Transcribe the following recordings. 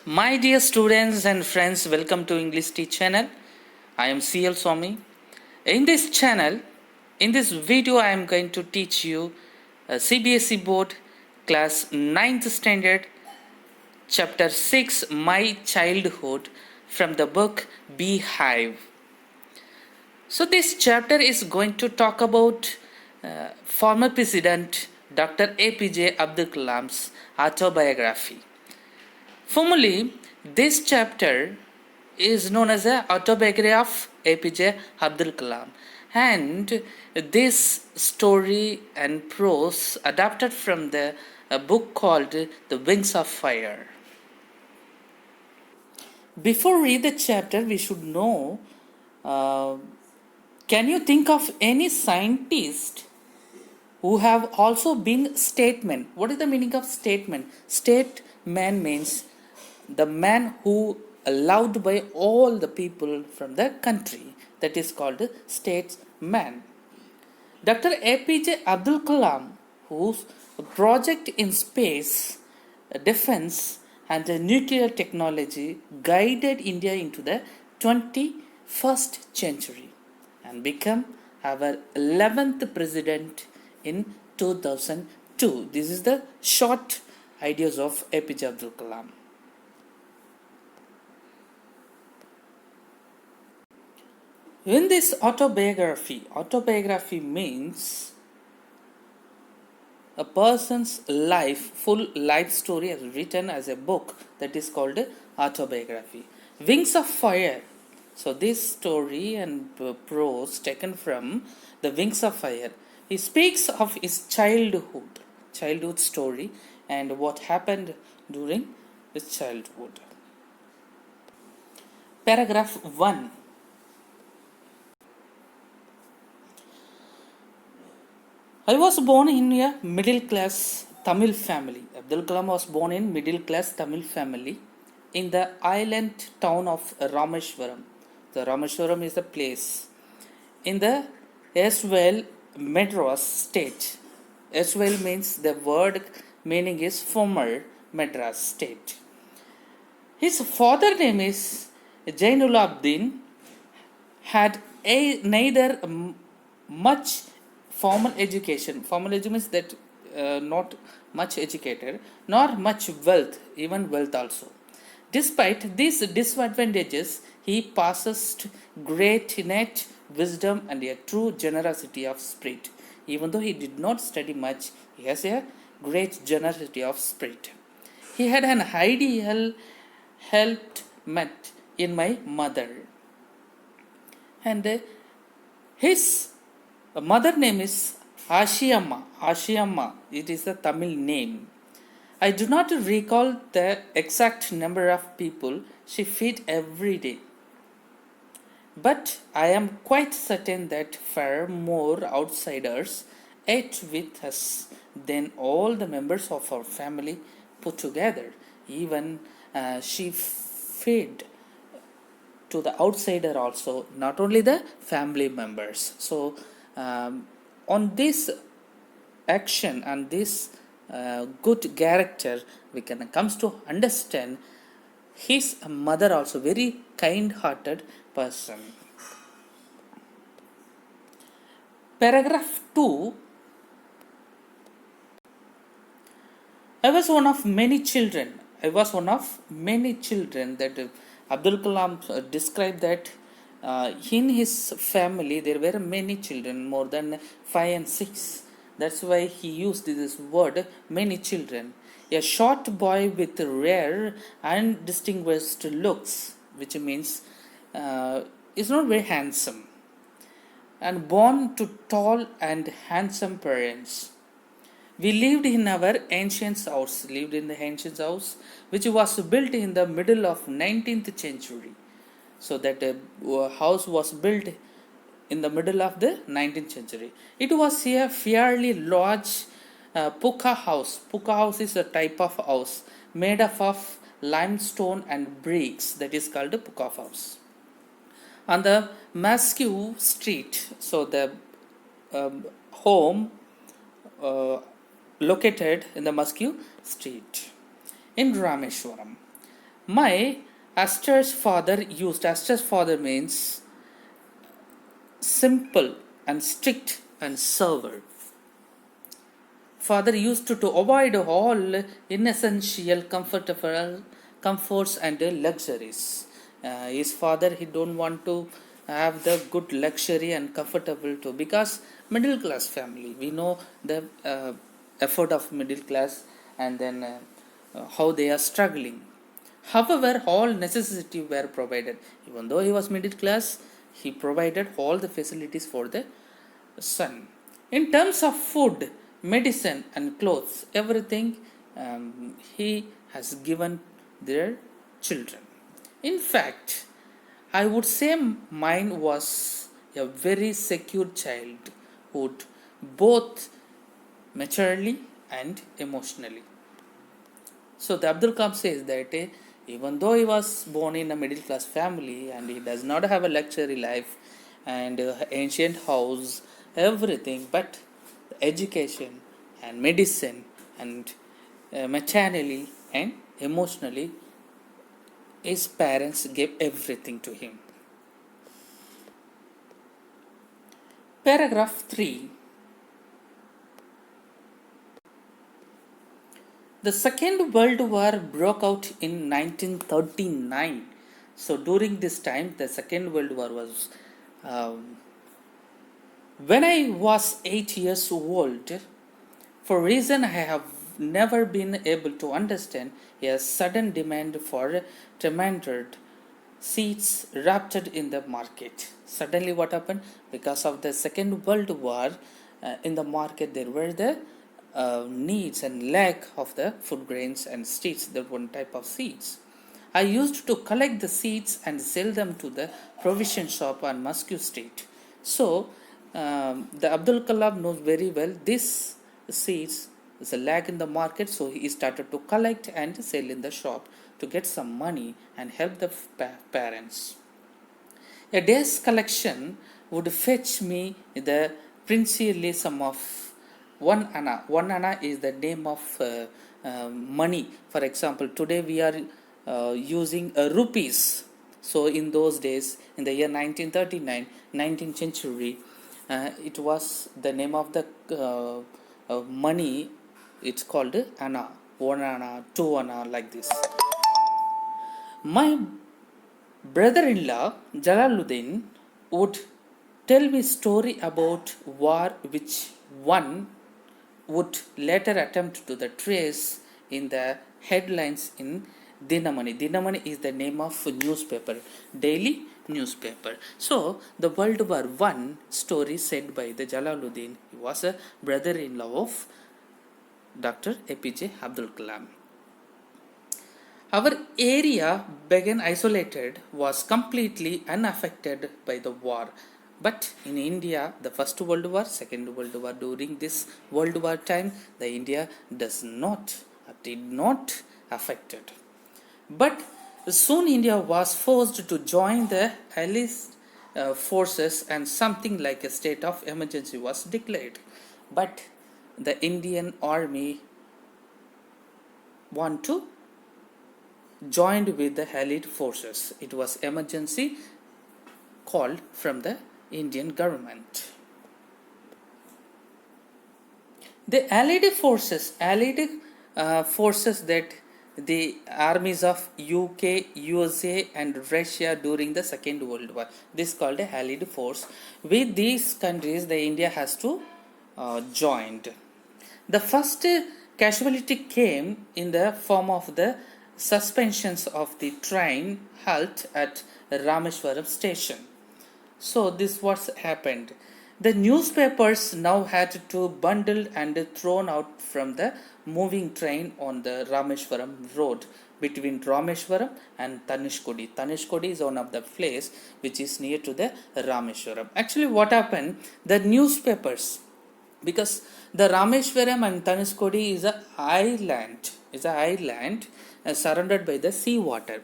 My dear students and friends, welcome to English T channel. I am CL Swami. In this channel, in this video, I am going to teach you CBSE board class 9th standard chapter 6 My Childhood from the book Beehive. So this chapter is going to talk about former president Dr. APJ Abdul Kalam's autobiography. Formally, this chapter is known as the autobiography of APJ Abdul Kalam, and this story and prose adapted from the a book called The Wings of Fire. Before read the chapter, we should know. Uh, can you think of any scientist who have also been statesman? What is the meaning of statesman? Statesman means the man who allowed by all the people from the country, that is called statesman. Dr. APJ Abdul Kalam, whose project in space, defense and nuclear technology guided India into the 21st century and became our 11th president in 2002. This is the short ideas of APJ Abdul Kalam. In this autobiography means a person's life, full life story is written as a book, that is called autobiography. Wings of Fire. So this story and prose taken from the Wings of Fire. He speaks of his childhood story and what happened during his childhood. Paragraph 1. I was born in a middle class Tamil family. Abdul Kalam was born in middle class Tamil family in the island town of Rameshwaram. The Rameshwaram is a place in the Eswell Madras state. Eswell means the word meaning is former Madras state. His father name is Jainul Abdin, had neither much formal education. Formal education means that not much educated, nor much wealth, even wealth also. Despite these disadvantages, he possessed great innate wisdom and a true generosity of spirit. Even though he did not study much, he has a great generosity of spirit. He had an ideal helped met in my mother, and his mother name is Ashiyamma. Ashiyamma, it is a Tamil name. I do not recall the exact number of people she fed every day, but I am quite certain that far more outsiders ate with us than all the members of our family put together. Even she fed to the outsider also, not only the family members. So on this action and this good character, we can comes to understand his mother also very kind-hearted person. Paragraph 2. I was one of many children that Abdul Kalam described that in his family there were many children, more than 5 and 6. That's why he used this word, many children. A short boy with rare and distinguished looks, which means is not very handsome, and born to tall and handsome parents. We lived in the ancient house, which was built in the middle of 19th century. So that house was built in the middle of the 19th century. It was a fairly large pucca house. Pucca house is a type of house made up of limestone and bricks, that is called a pucca house. On the Maskew Street, so the home located in the Maskew Street in Rameshwaram. My Astor's father means simple and strict and sober. Father used to avoid all inessential comforts and luxuries. His father, he don't want to have the good luxury and comfortable too, because middle class family, we know the effort of middle class, and then how they are struggling. However, all necessities were provided. Even though he was middle class, he provided all the facilities for the son. In terms of food, medicine, and clothes, everything he has given their children. In fact, I would say mine was a very secure childhood, both maturely and emotionally. So the Abdul Kalam says that even though he was born in a middle class family and he does not have a luxury life and ancient house, everything, but education and medicine and maternally and emotionally, his parents gave everything to him. Paragraph 3. The Second World War broke out in 1939. So during this time, the Second World War was. When I was 8 years old, for reason I have never been able to understand, a sudden demand for tremendous seeds erupted in the market. Suddenly, what happened? Because of the Second World War, in the market there were the needs and lack of the food grains and seeds, the one type of seeds. I used to collect the seeds and sell them to the provision shop on Moscow Street. So, the Abdul Kalam knows very well this seeds is a lack in the market, so he started to collect and sell in the shop to get some money and help the parents. A day's collection would fetch me the princely sum of 1 anna. 1 anna is the name of money. For example, today we are using rupees. So in those days, in the year 1939, 19th century, it was the name of the money. It's called anna, 1 anna, 2 anna, like this. My brother-in-law Jalaluddin would tell me story about war which one would later attempt to the trace in the headlines in Dinamani. Dinamani is the name of newspaper, daily newspaper. So the World War I story said by the Jalaluddin, he was a brother-in-law of Dr. APJ Abdul Kalam. Our area, being isolated, was completely unaffected by the war. But in India, the First World War, Second World War, during this World War time, the India did not affected. But soon India was forced to join the Allied forces, and something like a state of emergency was declared. But the Indian army want to joined with the Allied forces. It was emergency called from the Indian government. The Allied forces that the armies of UK, USA and Russia during the Second World War. This is called a Allied force. With these countries, the India has to joined. The first casualty came in the form of the suspensions of the train halt at Rameshwaram station. So this was happened. The newspapers now had to bundle and thrown out from the moving train on the Rameshwaram road between Rameshwaram and Tanishkodi. Tanishkodi is one of the place which is near to the Rameshwaram. Actually, what happened? The newspapers, because the Rameshwaram and Tanishkodi is a island, surrounded by the sea water.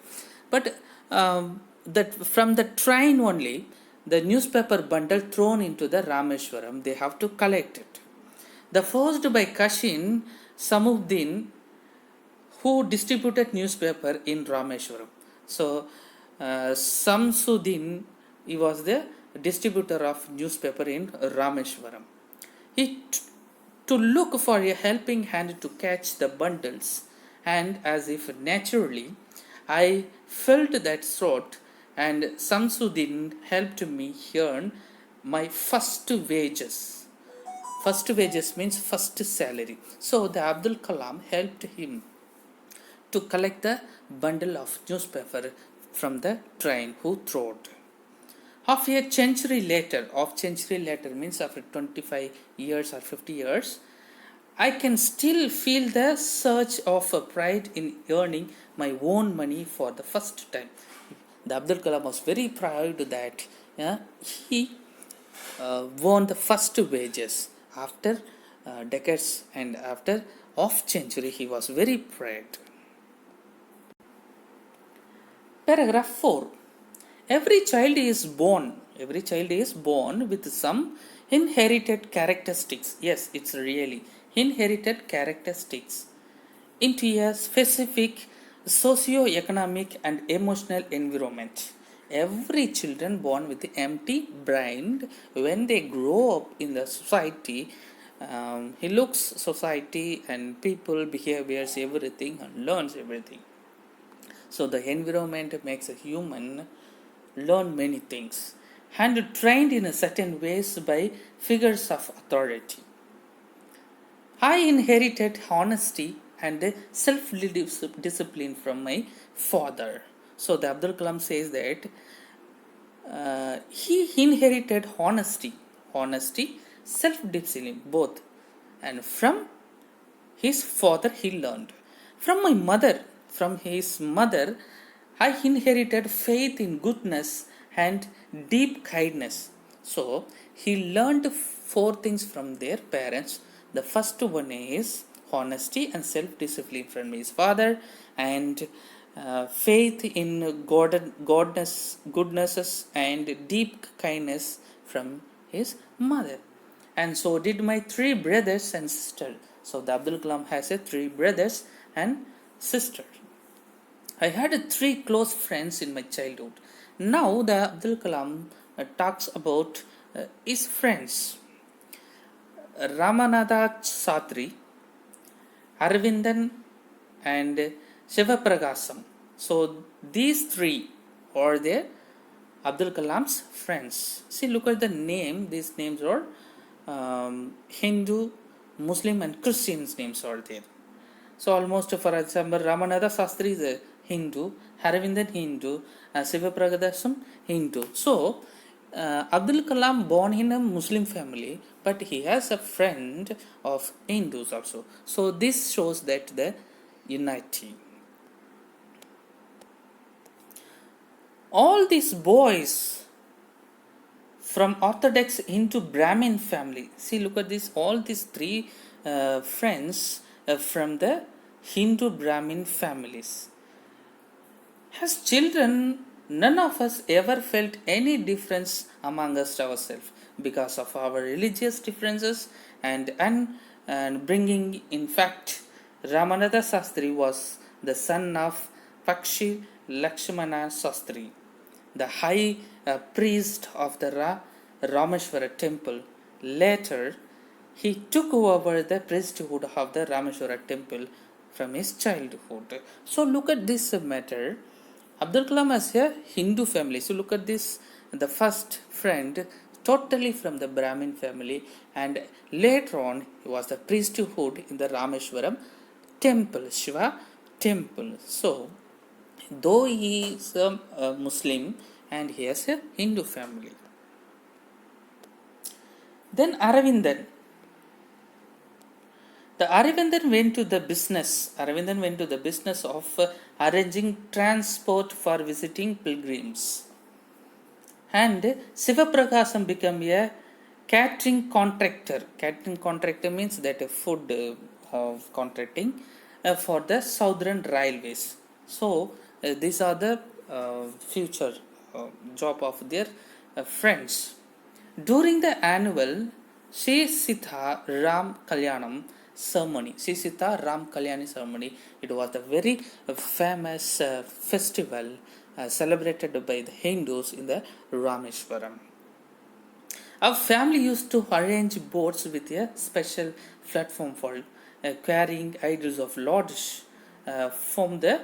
But that from the train only, the newspaper bundle thrown into the Rameshwaram, they have to collect it. The first by Kashin Samuddin, who distributed newspaper in Rameshwaram. So Samsuddin, he was the distributor of newspaper in Rameshwaram. He to look for a helping hand to catch the bundles, and as if naturally, I felt that thought, and Samsuddin helped me earn my first wages. First wages means first salary. So the Abdul Kalam helped him to collect the bundle of newspaper from the train who throwed. Half century later means after 25 years or 50 years, I can still feel the surge of pride in earning my own money for the first time. The Abdul Kalam was very proud that he won the first wages after decades, and after half century he was very proud. Paragraph 4. Every child is born with some inherited characteristics. Yes, it's really inherited characteristics into a specific socio-economic and emotional environment. Every children born with empty brain, when they grow up in the society, he looks society and people, behaviors, everything, and learns everything. So the environment makes a human learn many things and trained in a certain ways by figures of authority. I inherited honesty and self-discipline from my father. So the Abdul Kalam says that he inherited honesty, self-discipline both, and from his father he learned. From his mother, I inherited faith in goodness and deep kindness. So he learned four things from their parents. The first one is honesty and self-discipline from his father, and faith in goodnesses and deep kindness from his mother. And so did my three brothers and sister. So the Abdul Kalam has three brothers and sister. I had three close friends in my childhood. Now the Abdul Kalam talks about his friends. Ramanatha Satri, Arvindan, and Shivapragasam. So these three are the Abdul Kalam's friends. See, look at the name. These names are Hindu, Muslim, and Christians names are there. So almost, for example, Ramanatha Sastri is a Hindu, Haravindan Hindu, Sivapragadasam Hindu. So Abdul Kalam born in a Muslim family, but he has a friend of Hindus also. So this shows that the unity. All these boys from Orthodox Hindu Brahmin family. See, look at this. All these three friends from the Hindu Brahmin families. As children, none of us ever felt any difference among us ourselves because of our religious differences and bringing. In fact, Ramanatha Sastri was the son of Pakshi Lakshmana Sastri, the high priest of the Rameshwara temple. Later, he took over the priesthood of the Rameshwara temple from his childhood. So look at this matter. Abdul Kalam has a Hindu family. So look at this. The first friend totally from the Brahmin family, and later on he was the priesthood in the Rameshwaram temple, Shiva temple. So though he is a Muslim and he has a Hindu family. Then Aravindan. The Aravindan went to the business of arranging transport for visiting pilgrims. And Sivapragasham became a catering contractor. Catering contractor means that a food contracting for the Southern Railways. So these are the future job of their friends. During the annual Sri Sita Ram Kalyanam ceremony, Sri Sita Ram Kalyani ceremony. It was a very famous festival celebrated by the Hindus in the Rameshwaram. Our family used to arrange boats with a special platform for carrying idols of Lord from the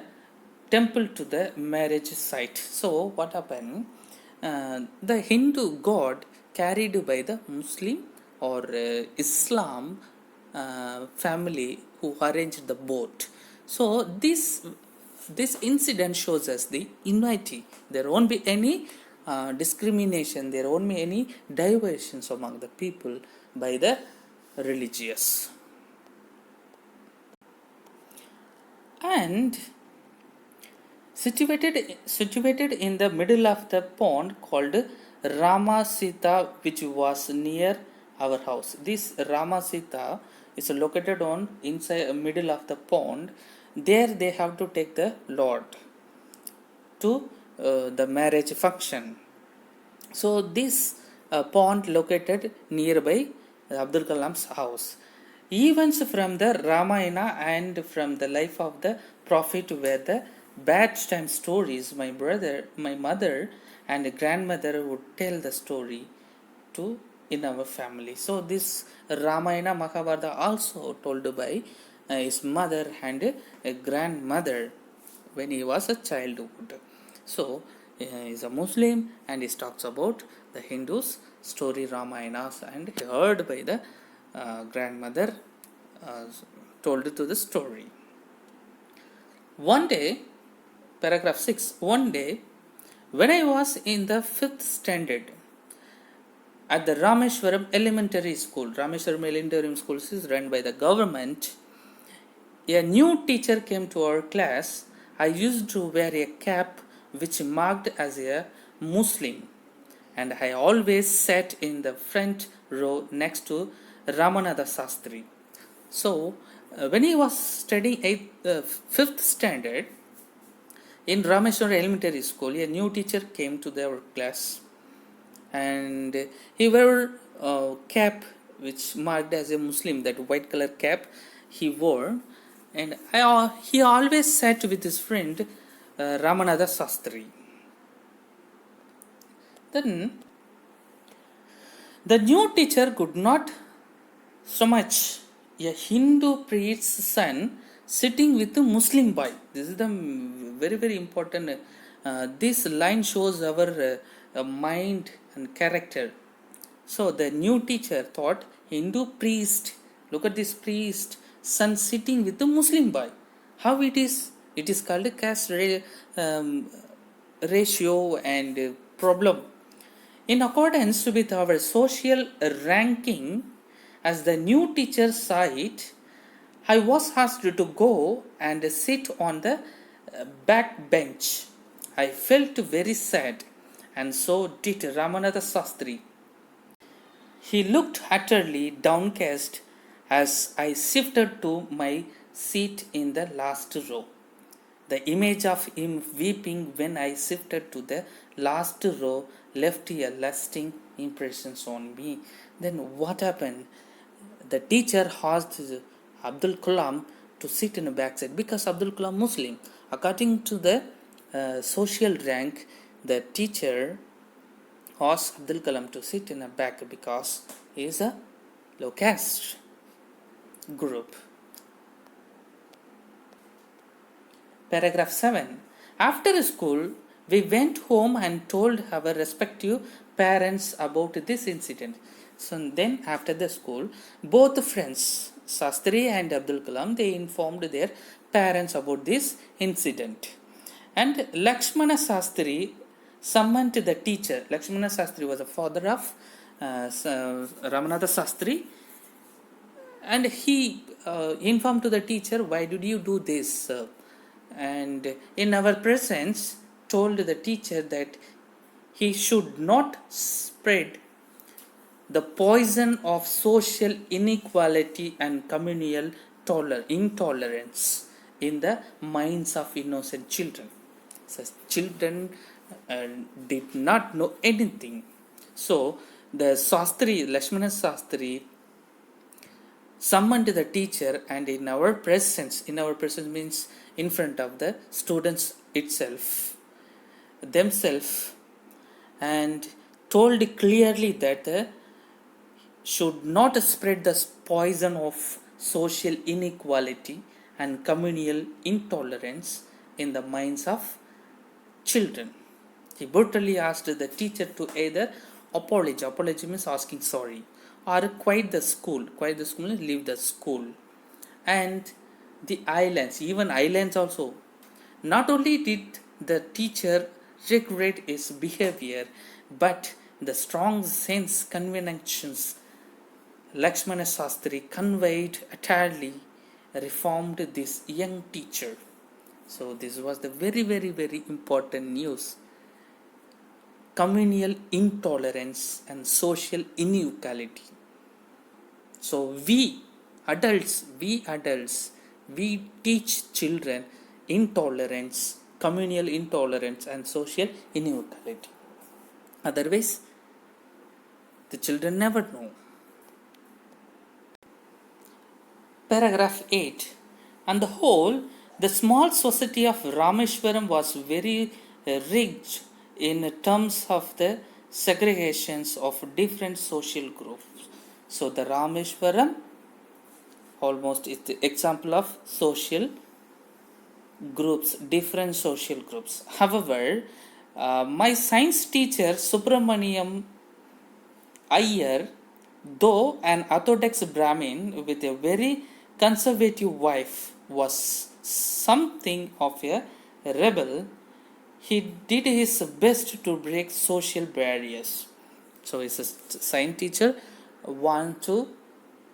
temple to the marriage site. So, what happened? The Hindu god carried by the Muslim or Islam family who arranged the boat. So, this incident shows us the unity. There won't be any discrimination, there won't be any diversions among the people by the religious. And situated in the middle of the pond called Rama Sita, which was near our house. This Rama Sita is located on inside middle of the pond. There they have to take the Lord to the marriage function. So this pond located nearby Abdul Kalam's house. Events from the Ramayana and from the life of the Prophet were the bad time stories. My mother, and grandmother would tell the story to in our family. So this Ramayana Mahabharata also told by his mother and grandmother when he was a childhood. So he is a Muslim and he talks about the Hindus story Ramayanas, and he heard by the grandmother told to the story. One day, paragraph 6, one day when I was in the 5th standard at the Rameshwaram Elementary School, Rameshwaram Elementary School is run by the government, a new teacher came to our class. I used to wear a cap which marked as a Muslim, and I always sat in the front row next to Ramanatha Sastri. So, when he was studying 5th standard in Rameshwara Elementary School, a new teacher came to their class, and he wore a cap which marked as a Muslim, that white color cap he wore, and he always sat with his friend Ramanatha Sastri. Then the new teacher could not so much a Hindu priest's son sitting with a Muslim boy. This is the very, very important. This line shows our mind and character. So the new teacher thought Hindu priest, look at this priest son sitting with a Muslim boy. How it is? It is called a caste ratio and problem. In accordance with our social ranking, as the new teacher saw it, I was asked to go and sit on the back bench. I felt very sad, and so did Ramanatha Sastri. He looked utterly downcast as I shifted to my seat in the last row. The image of him weeping when I shifted to the last row left a lasting impression on me. Then what happened? The teacher asked Abdul Kalam to sit in the back seat because Abdul Kalam Muslim. According to the social rank, the teacher asked Abdul Kalam to sit in the back because he is a low caste group. Paragraph 7. After school, we went home and told our respective parents about this incident. So then after the school, both friends, Sastri and Abdul Kalam, they informed their parents about this incident. And Lakshmana Sastri summoned the teacher. Lakshmana Sastri was the father of Ramanatha Sastri. And he informed to the teacher, why did you do this? And in our presence, told the teacher that he should not spread the poison of social inequality and communal intolerance in the minds of innocent children. So children did not know anything. So the Sastri, Lakshmana Sastri, summoned the teacher, and in our presence means in front of the students themselves, and told clearly that should not spread the poison of social inequality and communal intolerance in the minds of children. He brutally asked the teacher to either apology means asking sorry, or quit the school means leave the school. And the islands, even islands also, not only did the teacher regret his behavior, but the strong sense conventions Lakshmana Sastri conveyed entirely reformed this young teacher. So this was the very, very, very important news. Communal intolerance and social inequality. So we adults, we teach children intolerance, communal intolerance and social inequality. Otherwise, the children never know. Paragraph 8. On the whole, the small society of Rameshwaram was very rich in terms of the segregations of different social groups. So the Rameshwaram almost is the example of social groups, different social groups. However, my science teacher Subramaniam Iyer, though an orthodox Brahmin with a very conservative wife, was something of a rebel. He did his best to break social barriers. So his science teacher want to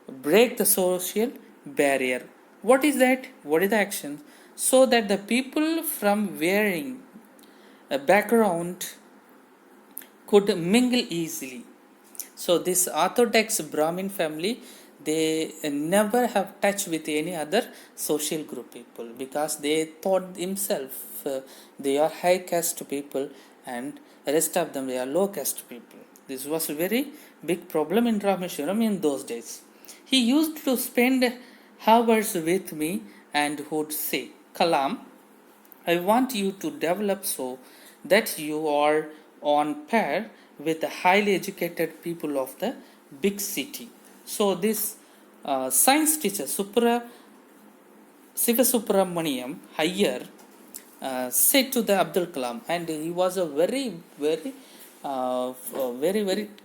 break the social barrier. What is that? What is the action? So that the people from varying background could mingle easily. So this Orthodox Brahmin family, they never have touch with any other social group people, because they thought themselves they are high caste people and rest of them they are low caste people. This was a very big problem in Rameshwaram in those days. He used to spend hours with me and would say, Kalam, I want you to develop so that you are on par with the highly educated people of the big city. So this science teacher Sivasubramaniam Iyer said to the Abdul Kalam, and he was a very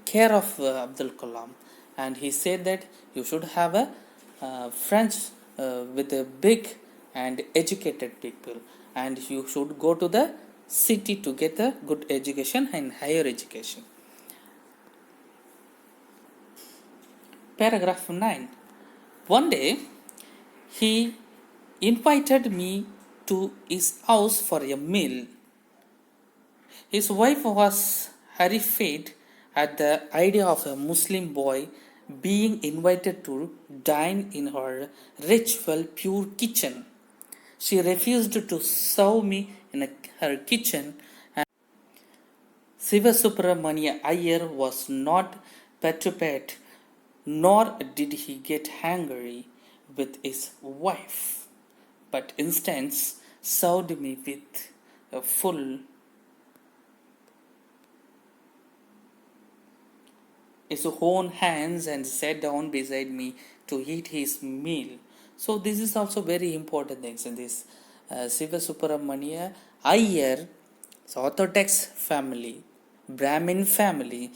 care of Abdul Kalam, and he said that you should have a friends with a big and educated people, and you should go to the city to get a good education and higher education. Paragraph 9. One day, he invited me to his house for a meal. His wife was horrified at the idea of a Muslim boy being invited to dine in her rich, well, pure kitchen. She refused to serve me in her kitchen. Sivasubramania Iyer was not perturbed, nor did he get angry with his wife, but instead served me with a full his own hands and sat down beside me to eat his meal. So this is also very important things in this Sivasubramania Iyer, Orthodox family, Brahmin family.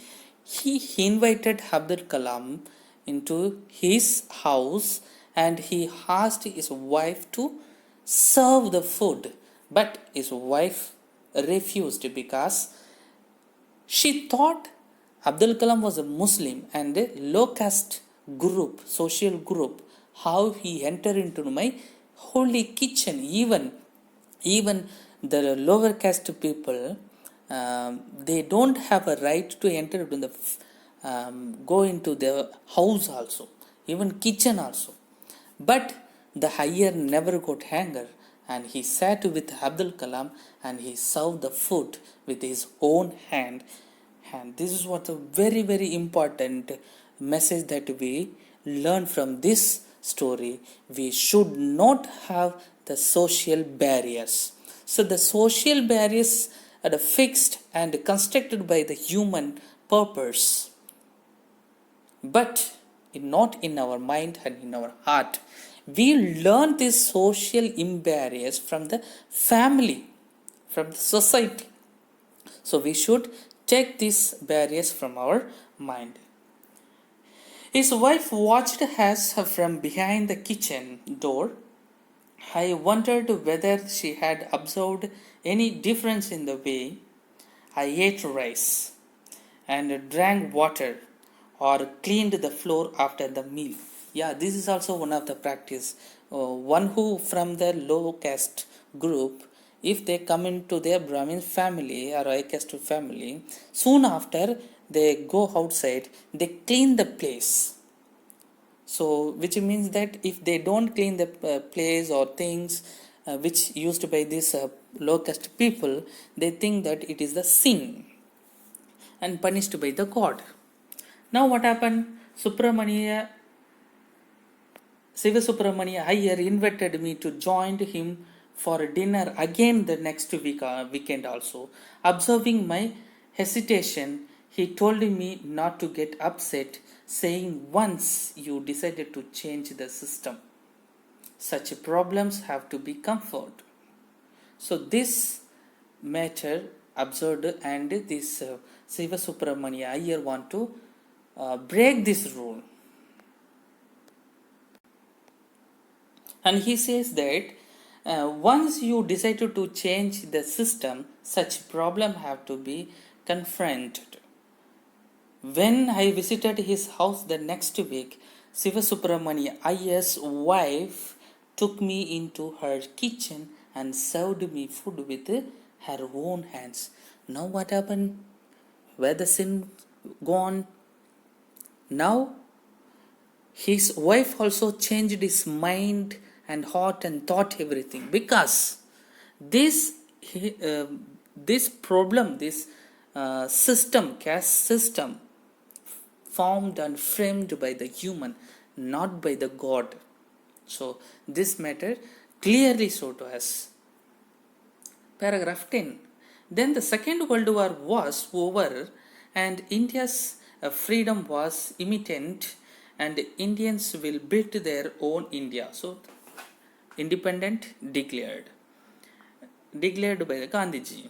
He invited Abdul Kalam into his house and he asked his wife to serve the food, but his wife refused because she thought Abdul Kalam was a Muslim and a low caste group, social group. How he entered into my holy kitchen? Even the lower caste people, they don't have a right to enter into the go into the house also, even kitchen also. But the Iyer never got anger, and he sat with Abdul Kalam and he served the food with his own hand. And this is what a very important message that we learn from this story, we should not have the social barriers. So the social barriers are fixed and constructed by the human purpose, but not in our mind and in our heart. We learn these social barriers from the family, from the society. So we should take these barriers from our mind. His wife watched us from behind the kitchen door. I wondered whether she had observed any difference in the way I ate rice and drank water or cleaned the floor after the meal. Yeah, this is also one of the practice. One who from the low caste group, if they come into their Brahmin family or high caste family, soon after they go outside, they clean the place. So, which means that if they don't clean the place or things which used by these low caste people, they think that it is the sin and punished by the god. Now what happened? Siva Subramania Iyer invited me to join him for dinner again the next weekend also. Observing my hesitation, he told me not to get upset, saying once you decided to change the system, such problems have to be comforted. So this matter observed, and this Siva Subramania Iyer want to break this rule. And he says that once you decided to change the system, such problem have to be confronted. When I visited his house the next week, Siva Subramania Iyer's wife took me into her kitchen and served me food with her own hands. Now what happened? Where the sin gone? Now his wife also changed his mind and heart and thought everything, because this this problem, this system, caste system, formed and framed by the human, not by the god. So this matter clearly showed to us. Paragraph 10. Then the Second World War was over and India's freedom was imminent, and Indians will build their own India. So independent declared by the Gandhiji.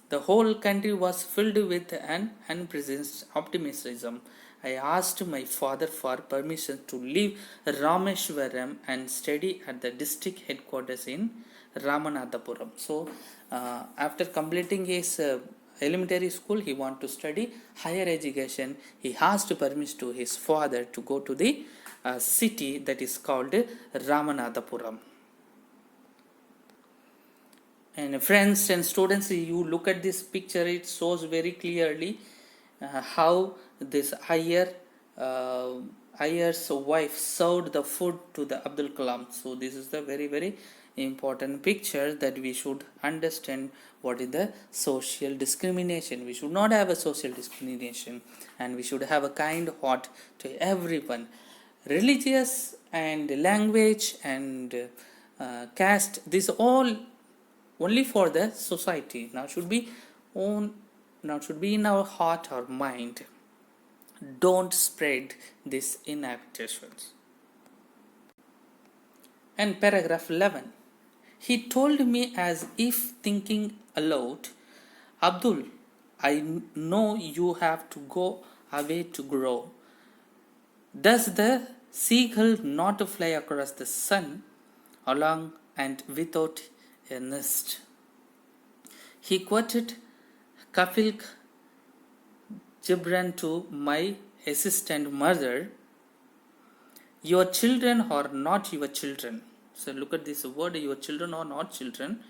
The whole country was filled with an unprecedented optimism. I asked my father for permission to leave Rameshwaram and study at the district headquarters in Ramanathapuram. So, after completing his elementary school, he wanted to study higher education. He asked permission to his father to go to the city that is called Ramanathapuram. And friends and students, you look at this picture, it shows very clearly how this Iyer's wife served the food to the Abdul Kalam. So this is the very, very important picture that we should understand what is the social discrimination. We should not have a social discrimination, and we should have a kind heart to everyone. Religious and language and caste, this all only for the society. Now should be in our heart or mind. Don't spread these inhabitations. And paragraph 11. He told me as if thinking aloud, Abdul, I know you have to go away to grow. Does the seagull not fly across the sun along and without a nest? He quoted Kafil Gibran to my assistant mother, your children are not your children. So look at this word, your children are not children.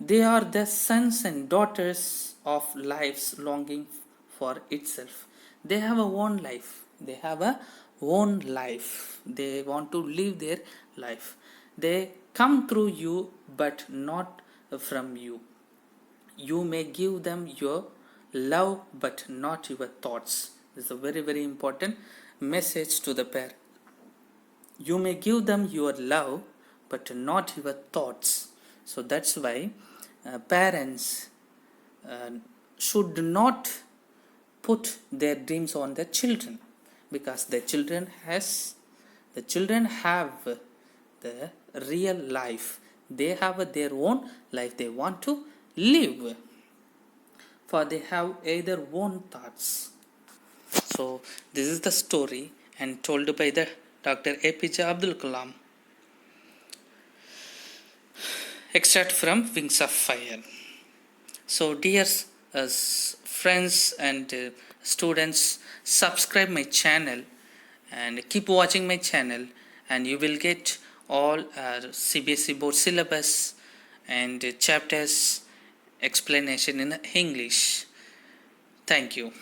They are the sons and daughters of lives longing for itself. They have a own life. They have a own life. They want to live their life. They come through you, but not from you. You may give them your love, but not your thoughts. This is a very, very important message to the parent. You may give them your love, but not your thoughts. So that's why parents uh, should not put their dreams on their children, because the children have the real life. They have their own life they want to live, for they have either own thoughts. So this is the story and told by the Dr. APJ Abdul Kalam. Extract from Wings of Fire. So dear friends and students, subscribe my channel and keep watching my channel, and you will get all CBSE board syllabus and chapters explanation in English. Thank you.